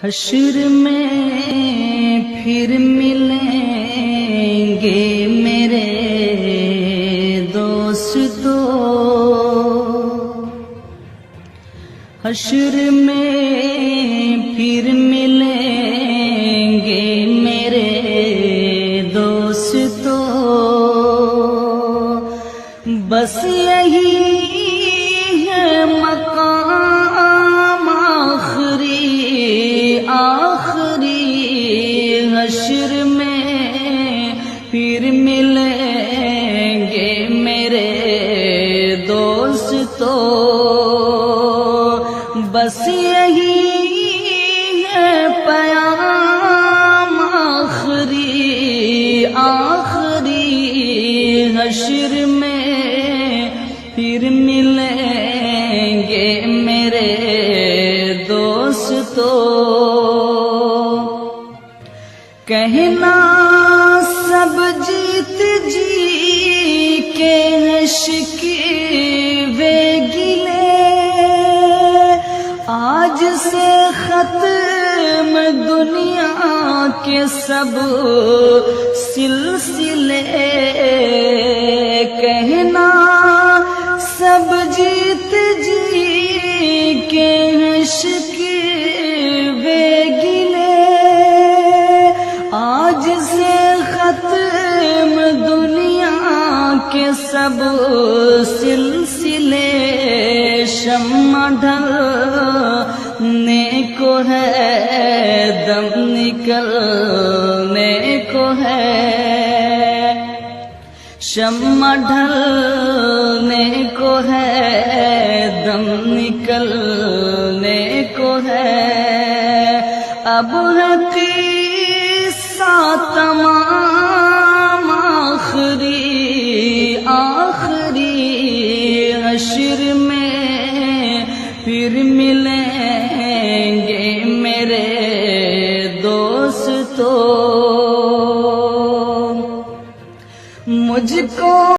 حشر میں پھر ملیں گے میرے دوستو، حشر میں پھر ملیں گے میرے دوستو، بس یہی ہے مقام آخری، حشر میں پھر ملیں گے میرے دوستو، بس یہی ہے پیام آخری، حشر میں پھر ملیں گے میرے دوستو، کہنا سب جیت جی کے شکوے گلے، آج سے ختم دنیا کے سب سلسلے، کہنا سب جیت جی کے شکوے گلے، آج سے ختم دنیا کے سب سلسلے، شمع ڈھلنے کو ہے، دم نکلنے کو ہے، شمع ڈھلنے کو ہے، دم نکلنے کو ہے، اب ہے قصہ تمام آخری، حشر میں پھر ملیں گے میرے دوستو، مجھ کو